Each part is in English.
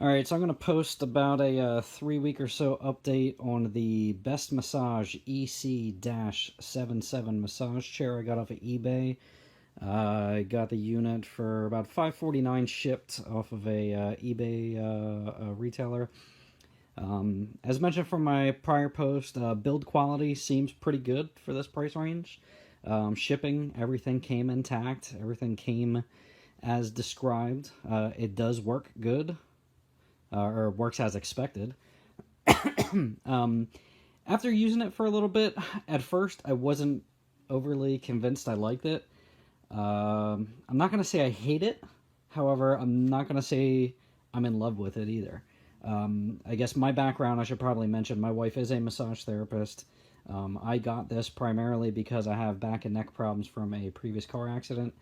Alright, so I'm going to post about a 3-week or so update on the BestMassage EC77 massage chair I got off of eBay. I got the unit for about $5.49 shipped off of a eBay retailer. As mentioned from my prior post, build quality seems pretty good for this price range. Shipping, everything came intact. Everything came as described. It does work good. Or works as expected. After using it for a little bit, at first I wasn't overly convinced I liked it. I'm not going to say I hate it. However, I'm not going to say I'm in love with it either. I guess my background, I should probably mention, my wife is a massage therapist. I got this primarily because I have back and neck problems from a previous car accident.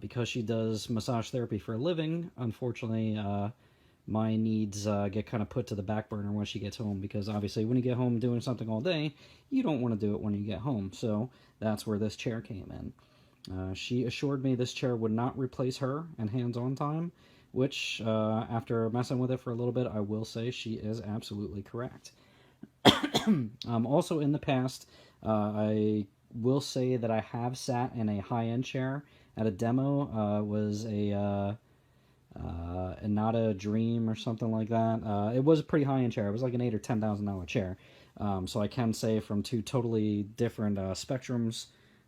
Because she does massage therapy for a living, unfortunately, my needs get kind of put to the back burner when she gets home, because obviously when you get home doing something all day, you don't want to do it when you get home. So that's where this chair came in. She assured me this chair would not replace her in hands-on time, which after messing with it for a little bit, I will say she is absolutely correct. Also in the past, I will say that I have sat in a high-end chair at a demo. Was a and not a dream or something like that. It was a pretty high-end chair. It was like an $8,000 or $10,000 chair. So I can say from two totally different spectrums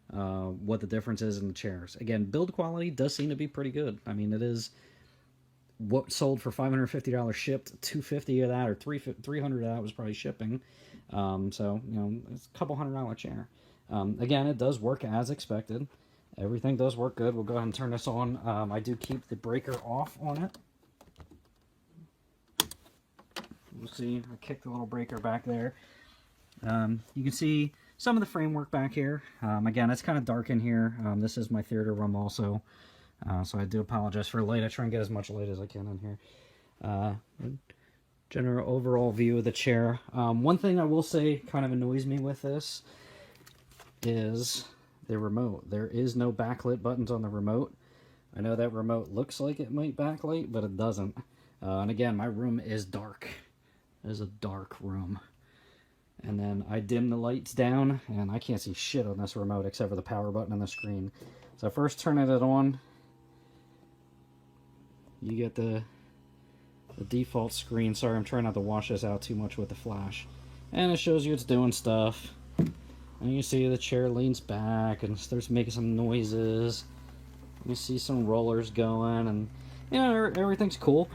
what the difference is in the chairs. Again, build quality does seem to be pretty good. I mean, it is what sold for $550 shipped. $250 of that or $300 of that was probably shipping. So you know, it's a couple $100 chair. Again, it does work as expected. Everything does work good. We'll go ahead and turn this on. I do keep the breaker off on it. You'll see I kicked the little breaker back there. You can see some of the framework back here. Again, it's kind of dark in here. This is my theater room also. So I do apologize for light. I try and get as much light as I can in here. General overall view of the chair. One thing I will say kind of annoys me with this is the remote. There is no backlit buttons on the remote. I know that remote looks like it might backlight, but it doesn't. And again, my room is dark. It is a dark room. And then I dim the lights down, and I can't see shit on this remote except for the power button and the screen. So first turning it on, you get the default screen. Sorry, I'm trying not to wash this out too much with the flash. And it shows you it's doing stuff. And you see the chair leans back and starts making some noises. You see some rollers going, and you know, everything's cool.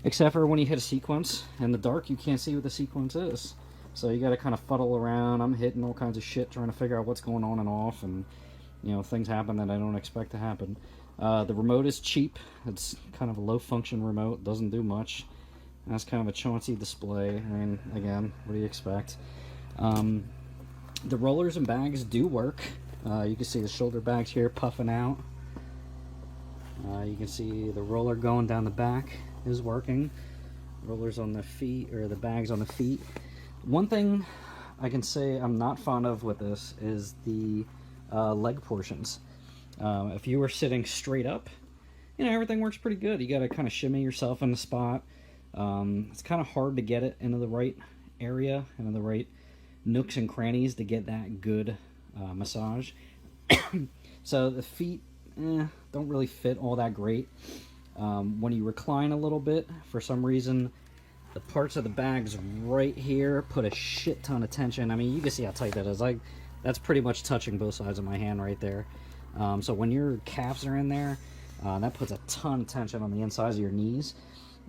Except for when you hit a sequence. In the dark, you can't see what the sequence is. So you gotta kind of fuddle around. I'm hitting all kinds of shit trying to figure out what's going on and off, and you know, things happen that I don't expect to happen. The remote is cheap. It's kind of a low function remote, doesn't do much. That's kind of a Chauncey display. I mean, again, what do you expect? The rollers and bags do work. You can see the shoulder bags here puffing out. You can see the roller going down the back is working. Rollers on the feet, or the bags on the feet. One thing I can say I'm not fond of with this is the leg portions. If you were sitting straight up, you know, everything works pretty good. You got to kind of shimmy yourself in the spot. It's kind of hard to get it into the right area, into the right nooks and crannies to get that good massage. So the feet don't really fit all that great. When you recline a little bit, for some reason, the parts of the bags right here put a shit ton of tension. I mean, you can see how tight that is. That's pretty much touching both sides of my hand right there. So when your calves are in there, that puts a ton of tension on the insides of your knees.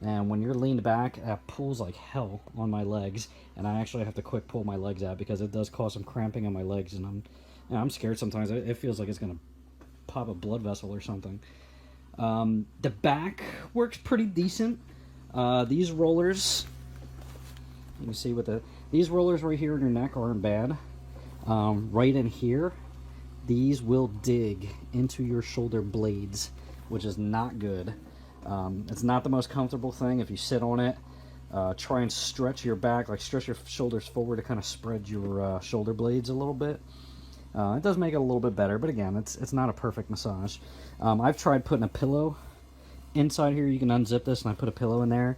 And when you're leaned back, that pulls like hell on my legs. And I actually have to quick pull my legs out because it does cause some cramping on my legs. And I'm scared sometimes. It feels like it's going to pop a blood vessel or something. The back works pretty decent. These rollers, you can see with these rollers right here in your neck aren't bad. Right in here, these will dig into your shoulder blades, which is not good. It's not the most comfortable thing. If you sit on it, try and stretch your back, like stretch your shoulders forward to kind of spread your shoulder blades a little bit. It does make it a little bit better, but again, it's not a perfect massage. I've tried putting a pillow inside here. You can unzip this, and I put a pillow in there,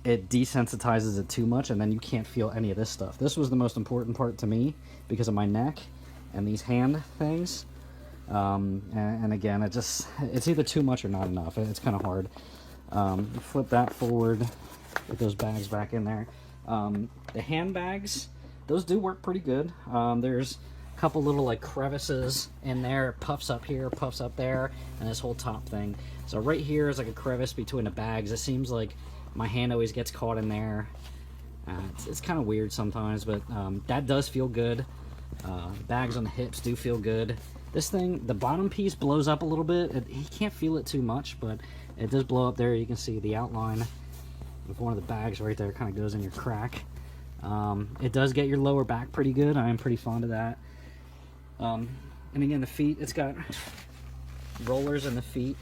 it desensitizes it too much, and then you can't feel any of this stuff. This was the most important part to me because of my neck and these hand things. And again, it's either too much or not enough. It's kind of hard. Flip that forward, get those bags back in there. The hand bags, those do work pretty good. There's a couple little like crevices in there, puffs up here, puffs up there, and this whole top thing. So right here is like a crevice between the bags. It seems like my hand always gets caught in there. It's kind of weird sometimes, but that does feel good. Bags on the hips do feel good. This thing, the bottom piece blows up a little bit. You can't feel it too much, but it does blow up there. You can see the outline of one of the bags right there. Kind of goes in your crack. It does get your lower back pretty good. I am pretty fond of that. And again, the feet, it's got rollers in the feet.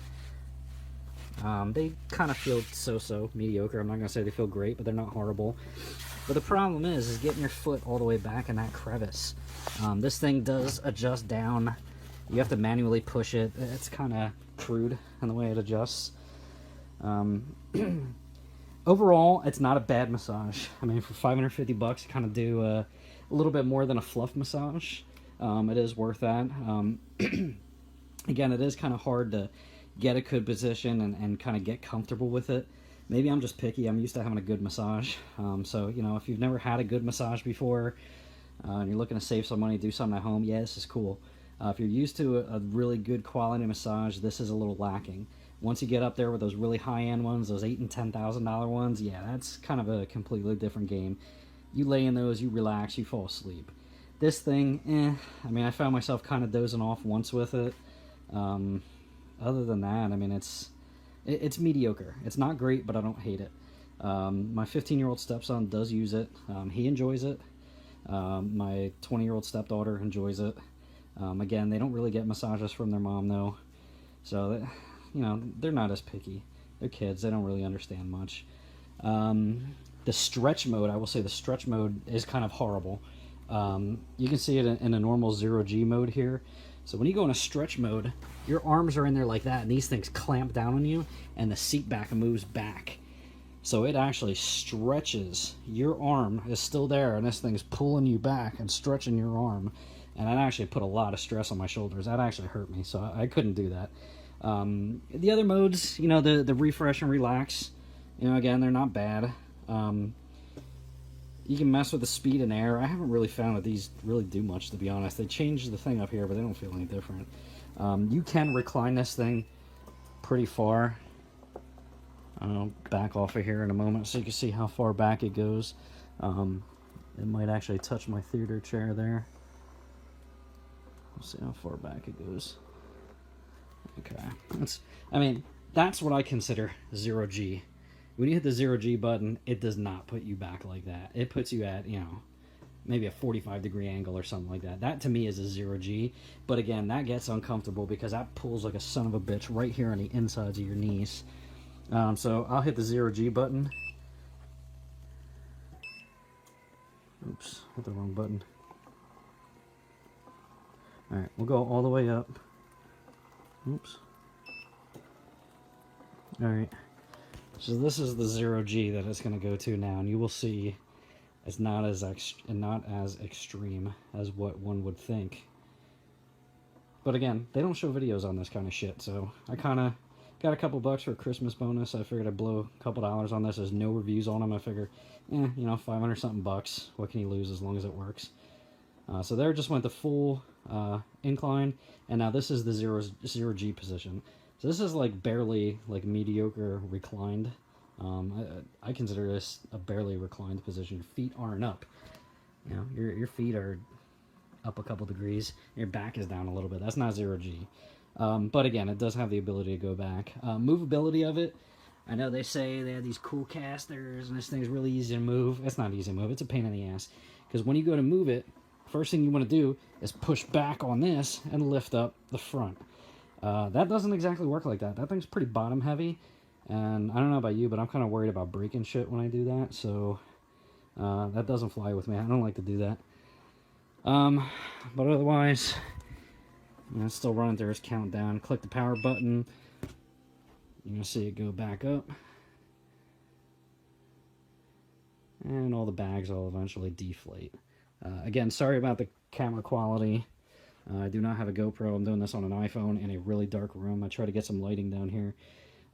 They kind of feel so mediocre. I'm not gonna say they feel great, but they're not horrible. But the problem is getting your foot all the way back in that crevice. This thing does adjust down. You have to manually push it. It's kind of crude in the way it adjusts. Overall, it's not a bad massage. I mean, for 550 bucks, you kind of do a little bit more than a fluff massage. It is worth that. Again, it is kind of hard to get a good position and kind of get comfortable with it. Maybe I'm just picky. I'm used to having a good massage. So, you know, if you've never had a good massage before and you're looking to save some money, do something at home, yeah, this is cool. If you're used to a really good quality massage, this is a little lacking. Once you get up there with those really high-end ones, those $8,000 and $10,000 ones, yeah, that's kind of a completely different game. You lay in those, you relax, you fall asleep. This thing, I mean, I found myself kind of dozing off once with it. Other than that, I mean, it's mediocre. It's not great, but I don't hate it. My 15-year-old stepson does use it. He enjoys it. My 20-year-old stepdaughter enjoys it. Again, they don't really get massages from their mom, though. So, you know, they're not as picky. They're kids. They don't really understand much. The stretch mode, I will say the stretch mode is kind of horrible. You can see it in a normal 0G mode here. So when you go in a stretch mode, your arms are in there like that, and these things clamp down on you, and the seat back moves back. So it actually stretches. Your arm is still there, and this thing's pulling you back and stretching your arm. And that actually put a lot of stress on my shoulders. That actually hurt me, so I couldn't do that. The other modes, you know, the refresh and relax, you know, again, they're not bad. You can mess with the speed and air. I haven't really found that these really do much, to be honest. They changed the thing up here, but they don't feel any different. You can recline this thing pretty far. I'll back off of here in a moment so you can see how far back it goes. It might actually touch my theater chair there. We'll see how far back it goes. Okay. That's what I consider 0G. When you hit the 0G button, it does not put you back like that. It puts you at, you know, maybe a 45-degree angle or something like that. That, to me, is a 0G. But, again, that gets uncomfortable because that pulls like a son of a bitch right here on the insides of your knees. So I'll hit the 0G button. Oops, hit the wrong button. Alright, we'll go all the way up. Oops. Alright. So this is the 0G that it's going to go to now, and you will see it's not as extreme as what one would think. But again, they don't show videos on this kind of shit, so I kind of got a couple bucks for a Christmas bonus. I figured I'd blow a couple dollars on this. There's no reviews on them. I figure, you know, 500 something bucks. What can you lose as long as it works? So there just went the full incline, and now this is the 0G position. So this is like barely like mediocre reclined. I consider this a barely reclined position. Your feet aren't up. You know, your feet are up a couple degrees. Your back is down a little bit. That's not 0G. But again, it does have the ability to go back. Movability of it, I know they say they have these cool casters and this thing's really easy to move. It's not easy to move. It's a pain in the ass. Because when you go to move it, first thing you want to do is push back on this and lift up the front. That doesn't exactly work like that. That thing's pretty bottom heavy. And I don't know about you, but I'm kind of worried about breaking shit when I do that. So that doesn't fly with me. I don't like to do that. But otherwise, you know, it's still running through its countdown. Click the power button. You're going to see it go back up. and all the bags will eventually deflate. Again, sorry about the camera quality. I do not have a GoPro. I'm doing this on an iPhone in a really dark room. I try to get some lighting down here.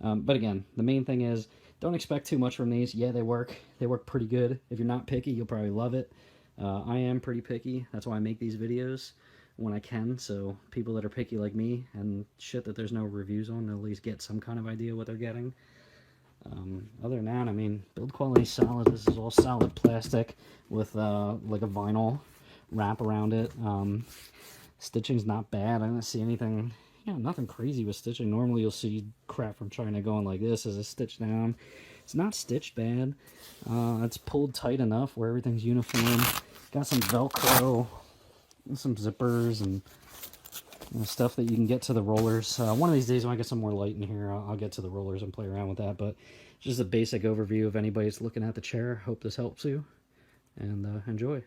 But again, the main thing is, don't expect too much from these. Yeah, they work. They work pretty good. If you're not picky, you'll probably love it. I am pretty picky. That's why I make these videos when I can, so people that are picky like me and shit that there's no reviews on, they'll at least get some kind of idea what they're getting. Other than that, I mean, build quality solid. This is all solid plastic with like a vinyl wrap around it. Stitching's not bad. I didn't see anything, nothing crazy with stitching. Normally you'll see crap from China going like this as a stitch down. It's not stitched bad. It's pulled tight enough where everything's uniform. Got some Velcro, and some zippers, and stuff that you can get to the rollers. One of these days when I get some more light in here, I'll get to the rollers and play around with that. But just a basic overview if anybody's looking at the chair. Hope this helps you, and enjoy.